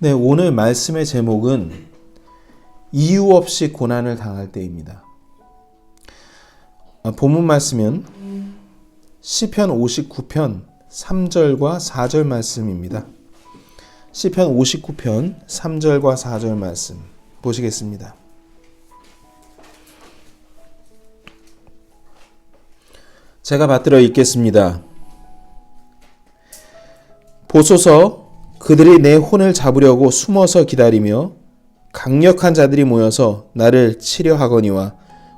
네, 오늘 말씀의 제목은 이유 없이 고난을 당할 때입니다. 본문 말씀은 시편 59편 3절과 4절 말씀입니다. 시편 59편 3절과 4절 말씀 보시겠습니다. 제가 받들어 읽겠습니다. 보소서, 그들이 내 혼을 잡으려고 숨어서 기다리며 강력한 자들이 모여서 나를 치려 하거니와,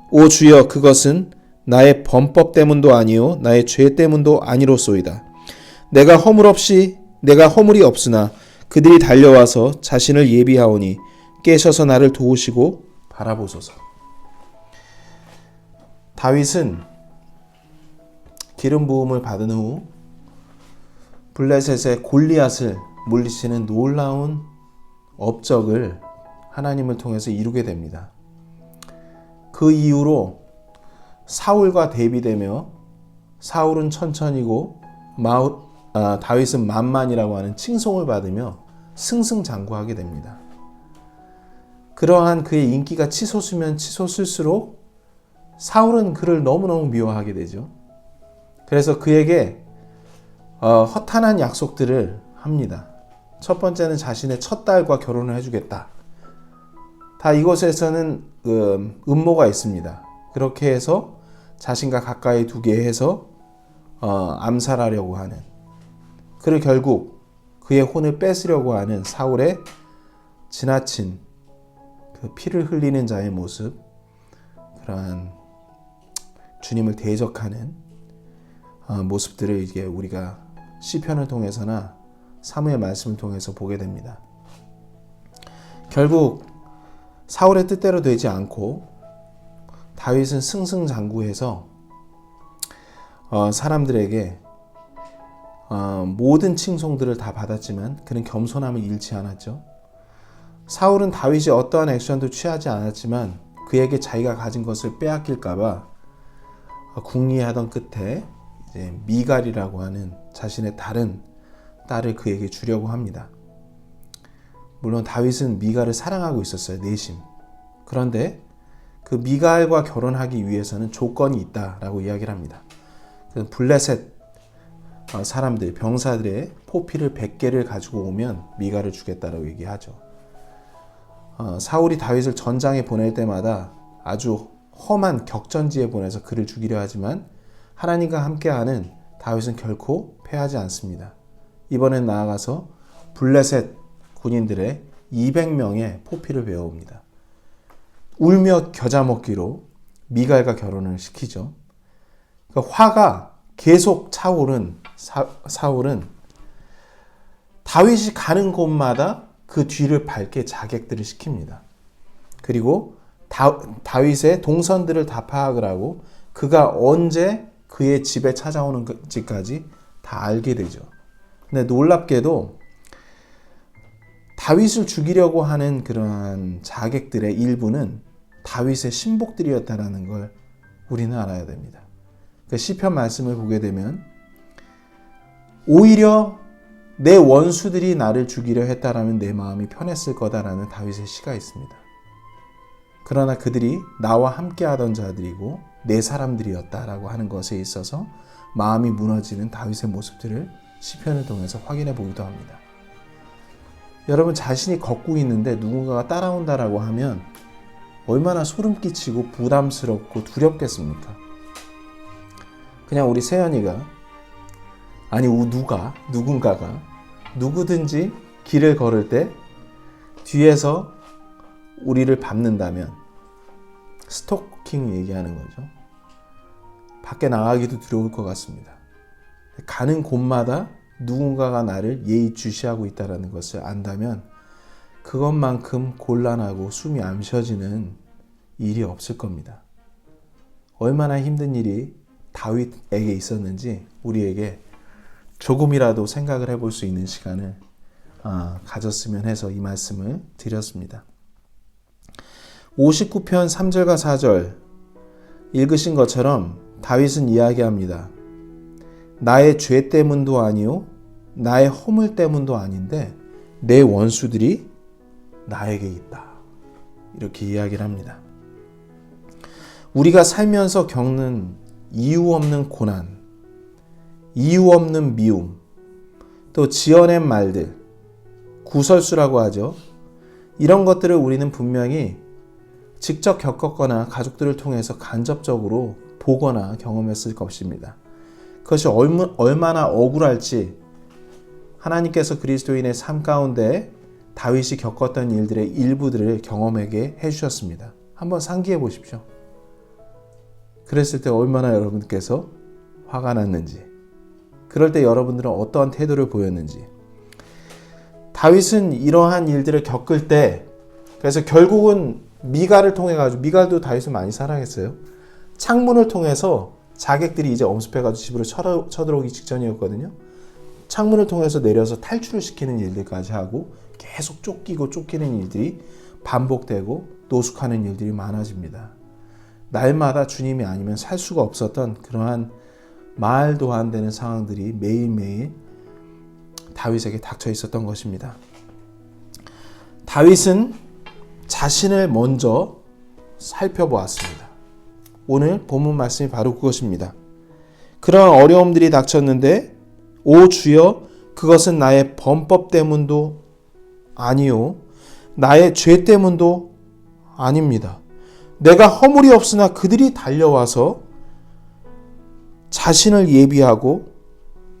오 주여, 그것은 나의 범법 때문도 아니요 나의 죄 때문도 아니로소이다. 내가 허물이 없으나 그들이 달려와서 자신을 예비하오니 깨셔서 나를 도우시고 바라보소서. 다윗은 기름 부음을 받은 후 블레셋의 골리앗을 물리치는 놀라운 업적을 하나님을 통해서 이루게 됩니다. 그 이후로 사울과 대비되며 사울은 천천히고 다윗은 만만이라고 하는 칭송을 받으며 승승장구하게 됩니다. 그러한 그의 인기가 치솟으면 치솟을수록 사울은 그를 너무너무 미워하게 되죠. 그래서 그에게 허탄한 약속들을 합니다. 첫 번째는 자신의 첫 딸과 결혼을 해주겠다. 다 이것에서는 음모가 있습니다. 그렇게 해서 자신과 가까이 두게 해서 암살하려고 하는, 그를 결국 그의 혼을 뺏으려고 하는 사울의 지나친 그 피를 흘리는 자의 모습, 그러한 주님을 대적하는 모습들을 이제 우리가 시편을 통해서나 사무엘 말씀을 통해서 보게 됩니다. 결국 사울의 뜻대로 되지 않고 다윗은 승승장구해서 사람들에게 모든 칭송들을 다 받았지만 그는 겸손함을 잃지 않았죠. 사울은 다윗이 어떠한 액션도 취하지 않았지만 그에게 자기가 가진 것을 빼앗길까봐 궁리하던 끝에 이제 미갈이라고 하는 자신의 다른 딸을 그에게 주려고 합니다. 물론 다윗은 미갈을 사랑하고 있었어요. 내심. 그런데 그 미갈과 결혼하기 위해서는 조건이 있다라고 이야기를 합니다. 블레셋 사람들, 병사들의 포피를 100개를 가지고 오면 미갈을 주겠다라고 얘기하죠. 사울이 다윗을 전장에 보낼 때마다 아주 험한 격전지에 보내서 그를 죽이려 하지만 하나님과 함께하는 다윗은 결코 패하지 않습니다. 이번엔 나아가서 블레셋 군인들의 200명의 포피를 베어옵니다. 울며 겨자 먹기로 미갈과 결혼을 시키죠. 그러니까 화가 계속 차오른 사울은 다윗이 가는 곳마다 그 뒤를 밟게 자객들을 시킵니다. 그리고 다윗의 동선들을 다 파악을 하고 그가 언제 그의 집에 찾아오는지까지 다 알게 되죠. 근데 놀랍게도 다윗을 죽이려고 하는 그러한 자객들의 일부는 다윗의 신복들이었다는 걸 우리는 알아야 됩니다. 그 시편 말씀을 보게 되면 오히려 내 원수들이 나를 죽이려 했다라면 내 마음이 편했을 거다라는 다윗의 시가 있습니다. 그러나 그들이 나와 함께하던 자들이고 내 사람들이었다라고 하는 것에 있어서 마음이 무너지는 다윗의 모습들을 시편을 통해서 확인해 보기도 합니다. 여러분, 자신이 걷고 있는데 누군가가 따라온다라고 하면 얼마나 소름 끼치고 부담스럽고 두렵겠습니까? 그냥 우리 세연이가, 아니 누군가가 누구든지 길을 걸을 때 뒤에서 우리를 밟는다면 스토킹 얘기하는 거죠. 밖에 나가기도 두려울 것 같습니다. 가는 곳마다 누군가가 나를 예의주시하고 있다는 것을 안다면 그것만큼 곤란하고 숨이 안 쉬어지는 일이 없을 겁니다. 얼마나 힘든 일이 다윗에게 있었는지 우리에게 조금이라도 생각을 해볼 수 있는 시간을 가졌으면 해서 이 말씀을 드렸습니다. 59편 3절과 4절 읽으신 것처럼 다윗은 이야기합니다. 나의 죄 때문도 아니요 나의 허물 때문도 아닌데 내 원수들이 나에게 있다. 이렇게 이야기를 합니다. 우리가 살면서 겪는 이유 없는 고난, 이유 없는 미움, 또 지어낸 말들, 구설수라고 하죠. 이런 것들을 우리는 분명히 직접 겪었거나 가족들을 통해서 간접적으로 보거나 경험했을 것입니다. 그것이 얼마나 억울할지 하나님께서 그리스도인의 삶 가운데 다윗이 겪었던 일들의 일부들을 경험하게 해주셨습니다. 한번 상기해 보십시오. 그랬을 때 얼마나 여러분께서 화가 났는지, 그럴 때 여러분들은 어떠한 태도를 보였는지. 다윗은 이러한 일들을 겪을 때, 그래서 결국은 미갈을 통해 가지고, 미갈도 다윗을 많이 사랑했어요. 창문을 통해서 자객들이 이제 엄습해가지고 집으로 쳐들어오기 직전이었거든요. 창문을 통해서 내려서 탈출을 시키는 일들까지 하고 계속 쫓기는 일들이 반복되고 노숙하는 일들이 많아집니다. 날마다 주님이 아니면 살 수가 없었던 그러한 말도 안 되는 상황들이 매일매일 다윗에게 닥쳐 있었던 것입니다. 다윗은 자신을 먼저 살펴보았습니다. 오늘 본문 말씀이 바로 그것입니다. 그런 어려움들이 닥쳤는데 오 주여 그것은 나의 범법 때문도 아니요 나의 죄 때문도 아닙니다. 내가 허물이 없으나 그들이 달려와서 자신을 예비하고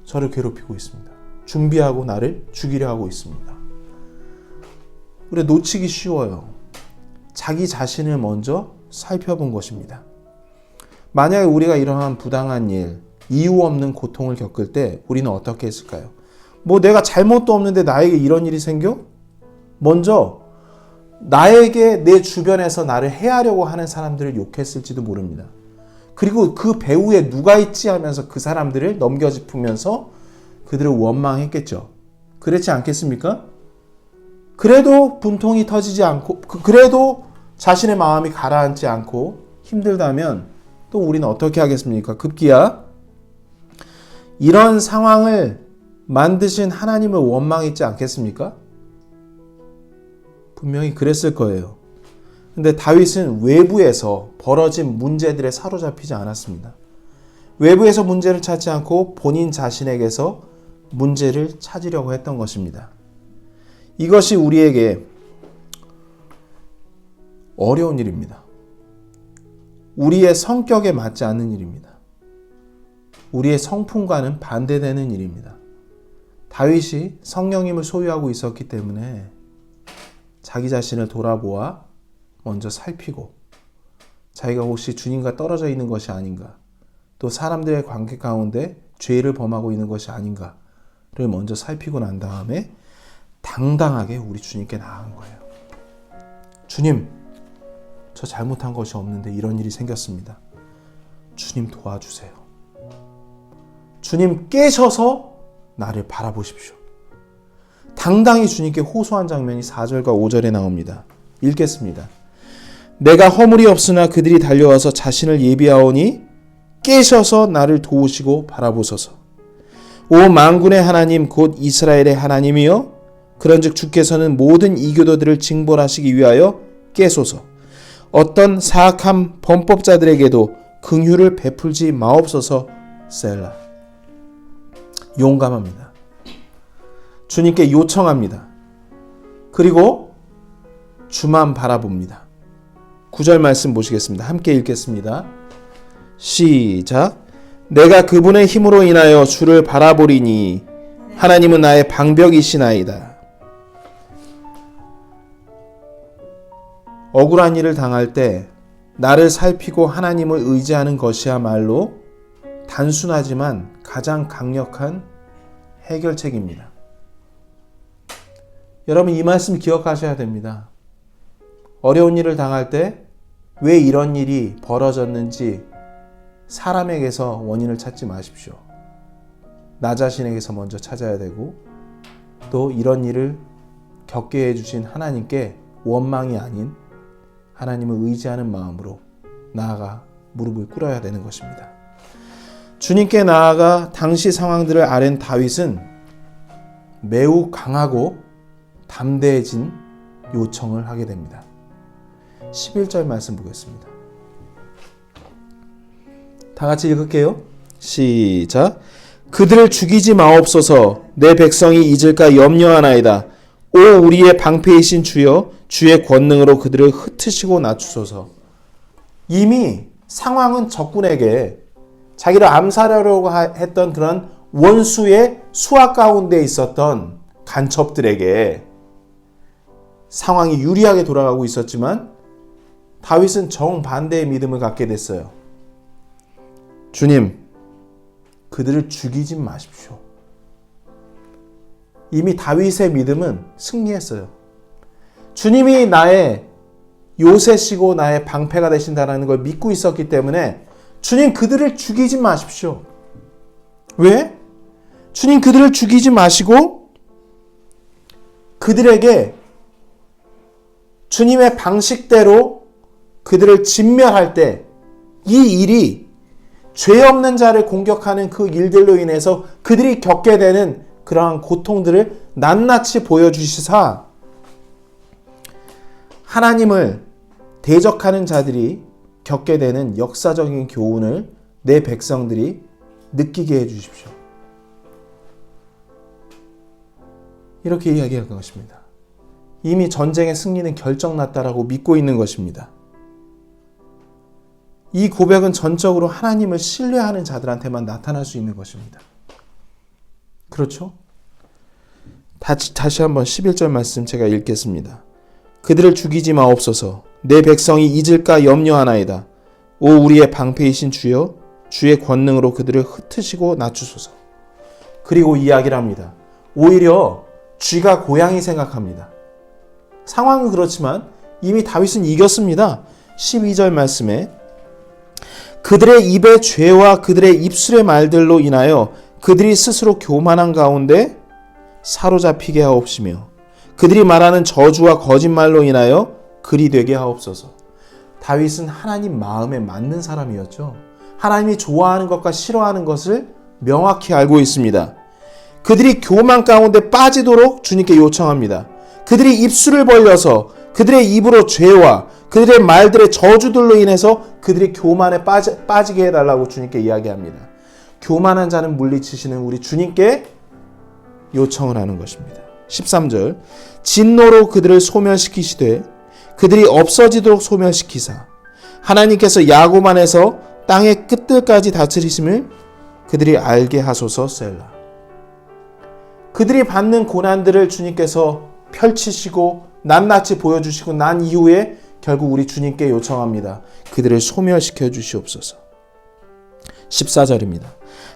저를 괴롭히고 있습니다. 준비하고 나를 죽이려 하고 있습니다. 우리 놓치기 쉬워요. 자기 자신을 먼저 살펴본 것입니다. 만약에 우리가 이러한 부당한 일, 이유 없는 고통을 겪을 때 우리는 어떻게 했을까요? 내가 잘못도 없는데 나에게 이런 일이 생겨? 먼저 나에게 내 주변에서 나를 해하려고 하는 사람들을 욕했을지도 모릅니다. 그리고 그 배후에 누가 있지 하면서 그 사람들을 넘겨짚으면서 그들을 원망했겠죠. 그렇지 않겠습니까? 그래도 분통이 터지지 않고, 그래도 자신의 마음이 가라앉지 않고 힘들다면 또 우리는 어떻게 하겠습니까? 급기야 이런 상황을 만드신 하나님을 원망했지 않겠습니까? 분명히 그랬을 거예요. 근데 다윗은 외부에서 벌어진 문제들에 사로잡히지 않았습니다. 외부에서 문제를 찾지 않고 본인 자신에게서 문제를 찾으려고 했던 것입니다. 이것이 우리에게 어려운 일입니다. 우리의 성격에 맞지 않는 일입니다. 우리의 성품과는 반대되는 일입니다. 다윗이 성령님을 소유하고 있었기 때문에 자기 자신을 돌아보아 먼저 살피고 자기가 혹시 주님과 떨어져 있는 것이 아닌가, 또 사람들의 관계 가운데 죄를 범하고 있는 것이 아닌가를 먼저 살피고 난 다음에 당당하게 우리 주님께 나아간 거예요. 주님, 저 잘못한 것이 없는데 이런 일이 생겼습니다. 주님 도와주세요. 주님 깨셔서 나를 바라보십시오. 당당히 주님께 호소한 장면이 4절과 5절에 나옵니다. 읽겠습니다. 내가 허물이 없으나 그들이 달려와서 자신을 예비하오니 깨셔서 나를 도우시고 바라보소서. 오 만군의 하나님 곧 이스라엘의 하나님이여 그런즉 주께서는 모든 이교도들을 징벌하시기 위하여 깨소서. 어떤 사악한 범법자들에게도 긍휼을 베풀지 마옵소서. 셀라. 용감합니다. 주님께 요청합니다. 그리고 주만 바라봅니다. 9절 말씀 보시겠습니다. 함께 읽겠습니다. 시작. 내가 그분의 힘으로 인하여 주를 바라보리니 하나님은 나의 방벽이시나이다. 억울한 일을 당할 때 나를 살피고 하나님을 의지하는 것이야말로 단순하지만 가장 강력한 해결책입니다. 여러분 이 말씀 기억하셔야 됩니다. 어려운 일을 당할 때 왜 이런 일이 벌어졌는지 사람에게서 원인을 찾지 마십시오. 나 자신에게서 먼저 찾아야 되고 또 이런 일을 겪게 해주신 하나님께 원망이 아닌 하나님을 의지하는 마음으로 나아가 무릎을 꿇어야 되는 것입니다. 주님께 나아가 당시 상황들을 아는 다윗은 매우 강하고 담대해진 요청을 하게 됩니다. 11절 말씀 보겠습니다. 다 같이 읽을게요. 시작. 그들을 죽이지 마옵소서. 내 백성이 잊을까 염려하나이다. 오 우리의 방패이신 주여, 주의 권능으로 그들을 흩으시고 낮추소서. 이미 상황은 적군에게 자기를 암살하려고 했던 그런 원수의 수하 가운데 있었던 간첩들에게 상황이 유리하게 돌아가고 있었지만 다윗은 정반대의 믿음을 갖게 됐어요. 주님, 그들을 죽이지 마십시오. 이미 다윗의 믿음은 승리했어요. 주님이 나의 요새시고 나의 방패가 되신다는 걸 믿고 있었기 때문에 주님 그들을 죽이지 마십시오. 왜? 주님 그들을 죽이지 마시고 그들에게 주님의 방식대로 그들을 진멸할 때 이 일이 죄 없는 자를 공격하는 그 일들로 인해서 그들이 겪게 되는 그러한 고통들을 낱낱이 보여주시사 하나님을 대적하는 자들이 겪게 되는 역사적인 교훈을 내 백성들이 느끼게 해주십시오. 이렇게 이야기할 것입니다. 이미 전쟁의 승리는 결정났다라고 믿고 있는 것입니다. 이 고백은 전적으로 하나님을 신뢰하는 자들한테만 나타날 수 있는 것입니다. 그렇죠? 다시 한번 11절 말씀 제가 읽겠습니다. 그들을 죽이지 마옵소서. 내 백성이 잊을까 염려하나이다. 오 우리의 방패이신 주여, 주의 권능으로 그들을 흩으시고 낮추소서. 그리고 이야기를 합니다. 오히려 쥐가 고양이 생각합니다. 상황은 그렇지만 이미 다윗은 이겼습니다. 12절 말씀에 그들의 입의 죄와 그들의 입술의 말들로 인하여 그들이 스스로 교만한 가운데 사로잡히게 하옵시며 그들이 말하는 저주와 거짓말로 인하여 그리 되게 하옵소서. 다윗은 하나님 마음에 맞는 사람이었죠. 하나님이 좋아하는 것과 싫어하는 것을 명확히 알고 있습니다. 그들이 교만 가운데 빠지도록 주님께 요청합니다. 그들이 입술을 벌려서 그들의 입으로 죄와 그들의 말들의 저주들로 인해서 그들이 교만에 빠지게 해달라고 주님께 이야기합니다. 교만한 자는 물리치시는 우리 주님께 요청을 하는 것입니다. 13절 진노로 그들을 소멸시키시되 그들이 없어지도록 소멸시키사 하나님께서 야고만에서 땅의 끝들까지 다스리심을 그들이 알게 하소서. 셀라. 그들이 받는 고난들을 주님께서 펼치시고 낱낱이 보여주시고 난 이후에 결국 우리 주님께 요청합니다. 그들을 소멸시켜 주시옵소서. 14절입니다.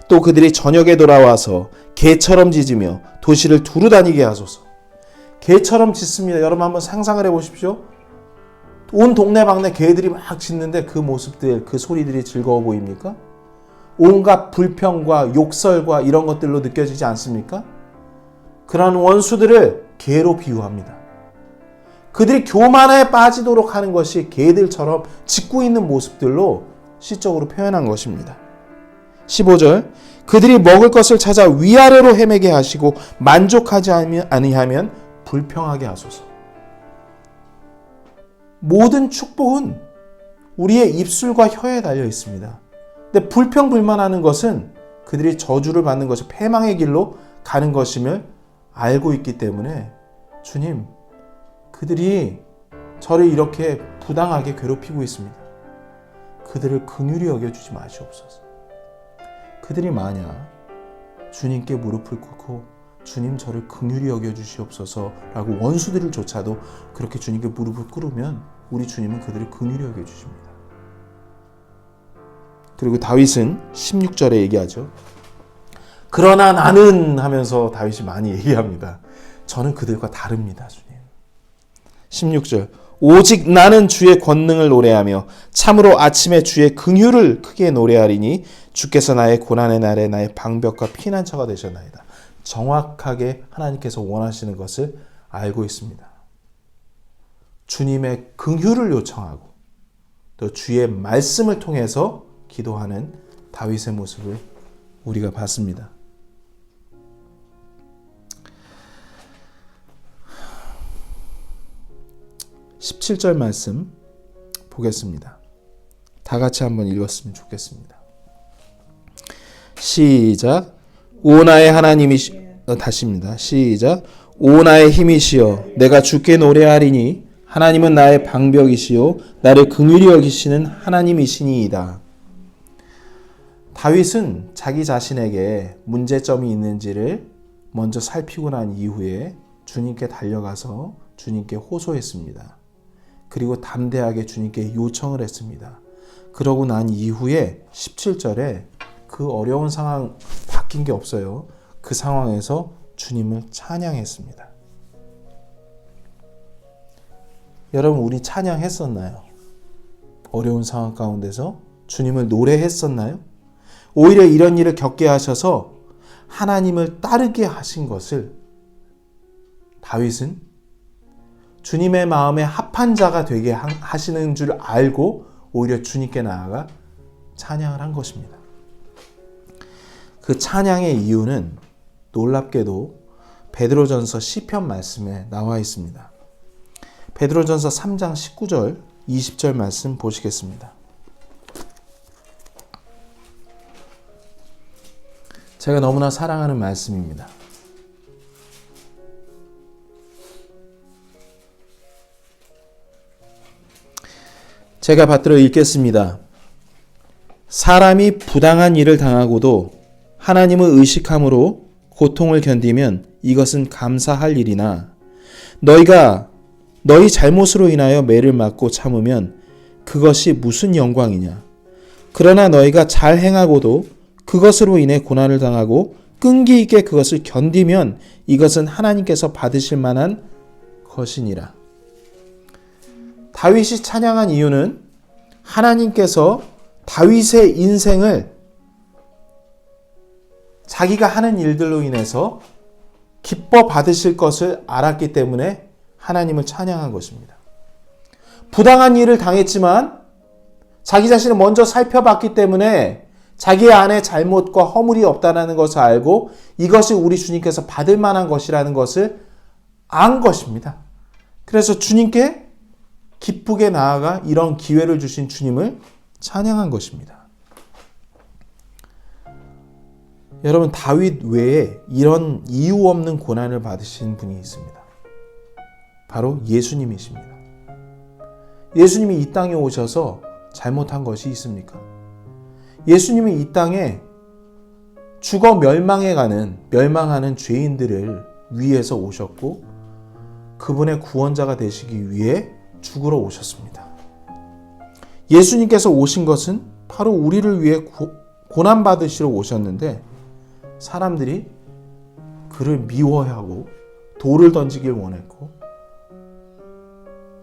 또 그들이 저녁에 돌아와서 개처럼 짖으며 도시를 두루 다니게 하소서. 개처럼 짖습니다. 여러분 한번 상상을 해보십시오. 온 동네방네 개들이 막 짖는데 그 모습들, 그 소리들이 즐거워 보입니까? 온갖 불평과 욕설과 이런 것들로 느껴지지 않습니까? 그러한 원수들을 개로 비유합니다. 그들이 교만에 빠지도록 하는 것이 개들처럼 짖고 있는 모습들로 시적으로 표현한 것입니다. 15절 그들이 먹을 것을 찾아 위아래로 헤매게 하시고 만족하지 아니하면 불평하게 하소서. 모든 축복은 우리의 입술과 혀에 달려 있습니다. 근데 불평불만하는 것은 그들이 저주를 받는 것이 패망의 길로 가는 것임을 알고 있기 때문에 주님, 그들이 저를 이렇게 부당하게 괴롭히고 있습니다. 그들을 긍휼히 여겨주지 마시옵소서. 그들이 만약 주님께 무릎을 꿇고 주님 저를 긍휼히 여겨주시옵소서라고 원수들을 조차도 그렇게 주님께 무릎을 꿇으면 우리 주님은 그들을 긍휼히 여겨주십니다. 그리고 다윗은 16절에 얘기하죠. 그러나 나는 하면서 다윗이 많이 얘기합니다. 저는 그들과 다릅니다. 주님. 16절 오직 나는 주의 권능을 노래하며 참으로 아침에 주의 긍휼을 크게 노래하리니 주께서 나의 고난의 날에 나의 방벽과 피난처가 되셨나이다. 정확하게 하나님께서 원하시는 것을 알고 있습니다. 주님의 긍휼을 요청하고 또 주의 말씀을 통해서 기도하는 다윗의 모습을 우리가 봤습니다. 17절 말씀 보겠습니다. 다 같이 한번 읽었으면 좋겠습니다. 시작. 오 나의 다시입니다. 시작. 오 나의 힘이시여 내가 주께 노래하리니 하나님은 나의 방벽이시요 나를 긍휼히 여기시는 하나님이시니이다. 다윗은 자기 자신에게 문제점이 있는지를 먼저 살피고 난 이후에 주님께 달려가서 주님께 호소했습니다. 그리고 담대하게 주님께 요청을 했습니다. 그러고 난 이후에 17절에 그 어려운 상황 바뀐 게 없어요. 그 상황에서 주님을 찬양했습니다. 여러분, 우리 찬양했었나요? 어려운 상황 가운데서 주님을 노래했었나요? 오히려 이런 일을 겪게 하셔서 하나님을 따르게 하신 것을 다윗은 주님의 마음에 합한 자가 되게 하시는 줄 알고 오히려 주님께 나아가 찬양을 한 것입니다. 그 찬양의 이유는 놀랍게도 베드로전서 시편 말씀에 나와 있습니다. 베드로전서 3장 19절 20절 말씀 보시겠습니다. 제가 너무나 사랑하는 말씀입니다. 제가 받들어 읽겠습니다. 사람이 부당한 일을 당하고도 하나님을 의식함으로 고통을 견디면 이것은 감사할 일이나 너희가 너희 잘못으로 인하여 매를 맞고 참으면 그것이 무슨 영광이냐. 그러나 너희가 잘 행하고도 그것으로 인해 고난을 당하고 끈기 있게 그것을 견디면 이것은 하나님께서 받으실 만한 것이니라. 다윗이 찬양한 이유는 하나님께서 다윗의 인생을 자기가 하는 일들로 인해서 기뻐 받으실 것을 알았기 때문에 하나님을 찬양한 것입니다. 부당한 일을 당했지만 자기 자신을 먼저 살펴봤기 때문에 자기 안에 잘못과 허물이 없다는 것을 알고 이것이 우리 주님께서 받을 만한 것이라는 것을 안 것입니다. 그래서 주님께 기쁘게 나아가 이런 기회를 주신 주님을 찬양한 것입니다. 여러분, 다윗 외에 이런 이유 없는 고난을 받으신 분이 있습니다. 바로 예수님이십니다. 예수님이 이 땅에 오셔서 잘못한 것이 있습니까? 예수님이 이 땅에 죽어 멸망하는 죄인들을 위해서 오셨고 그분의 구원자가 되시기 위해 죽으러 오셨습니다. 예수님께서 오신 것은 바로 우리를 위해 고난받으시러 오셨는데 사람들이 그를 미워하고 돌을 던지길 원했고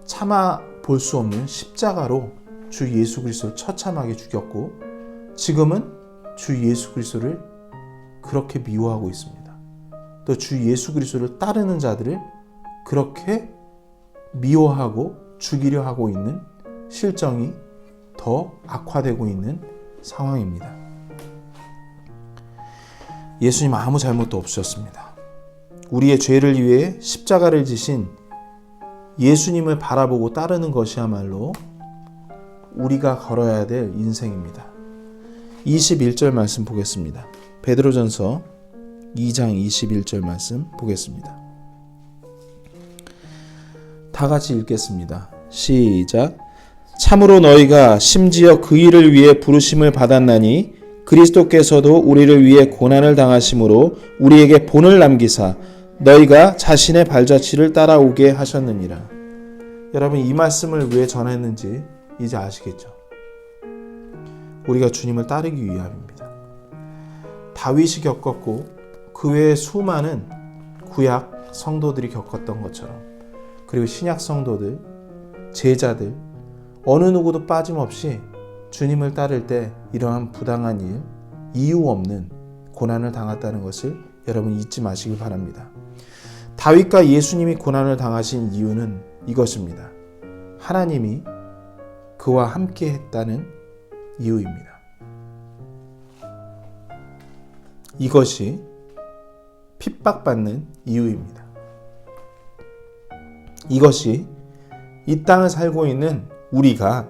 참아 볼 수 없는 십자가로 주 예수 그리스도를 처참하게 죽였고 지금은 주 예수 그리스도를 그렇게 미워하고 있습니다. 또 주 예수 그리스도를 따르는 자들을 그렇게 미워하고 죽이려 하고 있는 실정이 더 악화되고 있는 상황입니다. 예수님 아무 잘못도 없으셨습니다. 우리의 죄를 위해 십자가를 지신 예수님을 바라보고 따르는 것이야말로 우리가 걸어야 될 인생입니다. 21절 말씀 보겠습니다. 베드로전서 2장 21절 말씀 보겠습니다. 다 같이 읽겠습니다. 시작. 참으로 너희가 심지어 그 일을 위해 부르심을 받았나니 그리스도께서도 우리를 위해 고난을 당하심으로 우리에게 본을 남기사 너희가 자신의 발자취를 따라오게 하셨느니라. 여러분, 이 말씀을 왜 전했는지 이제 아시겠죠? 우리가 주님을 따르기 위함입니다. 다윗이 겪었고 그 외에 수많은 구약 성도들이 겪었던 것처럼 그리고 신약 성도들, 제자들 어느 누구도 빠짐없이 주님을 따를 때 이러한 부당한 일, 이유 없는 고난을 당했다는 것을 여러분 잊지 마시길 바랍니다. 다윗과 예수님이 고난을 당하신 이유는 이것입니다. 하나님이 그와 함께 했다는 이유입니다. 이것이 핍박받는 이유입니다. 이것이 이 땅을 살고 있는 우리가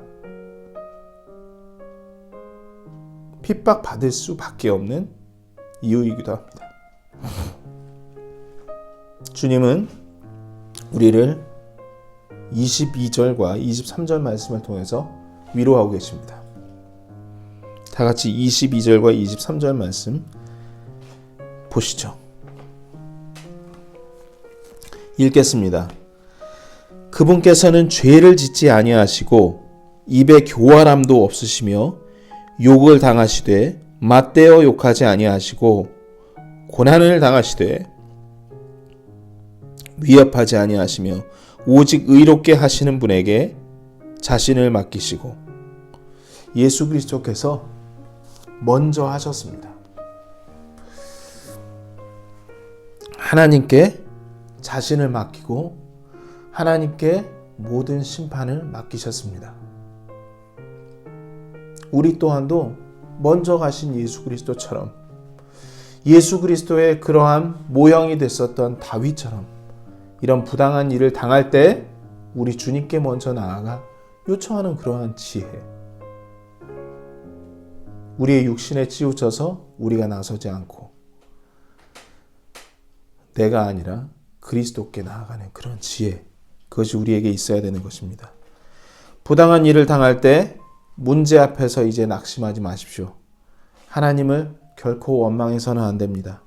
핍박받을 수밖에 없는 이유이기도 합니다. 주님은 우리를 22절과 23절 말씀을 통해서 위로하고 계십니다. 다 같이 22절과 23절 말씀 보시죠. 읽겠습니다. 그분께서는 죄를 짓지 아니하시고 입에 교활함도 없으시며 욕을 당하시되 맞대어 욕하지 아니하시고 고난을 당하시되 위협하지 아니하시며 오직 의롭게 하시는 분에게 자신을 맡기시고 예수 그리스도께서 먼저 하셨습니다. 하나님께 자신을 맡기고 하나님께 모든 심판을 맡기셨습니다. 우리 또한도 먼저 가신 예수 그리스도처럼 예수 그리스도의 그러한 모형이 됐었던 다윗처럼 이런 부당한 일을 당할 때 우리 주님께 먼저 나아가 요청하는 그러한 지혜, 우리의 육신에 치우쳐서 우리가 나서지 않고 내가 아니라 그리스도께 나아가는 그런 지혜, 그것이 우리에게 있어야 되는 것입니다. 부당한 일을 당할 때 문제 앞에서 이제 낙심하지 마십시오. 하나님을 결코 원망해서는 안 됩니다.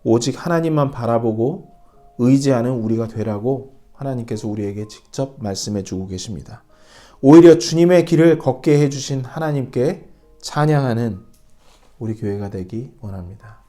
오직 하나님만 바라보고 의지하는 우리가 되라고 하나님께서 우리에게 직접 말씀해 주고 계십니다. 오히려 주님의 길을 걷게 해주신 하나님께 찬양하는 우리 교회가 되기 원합니다.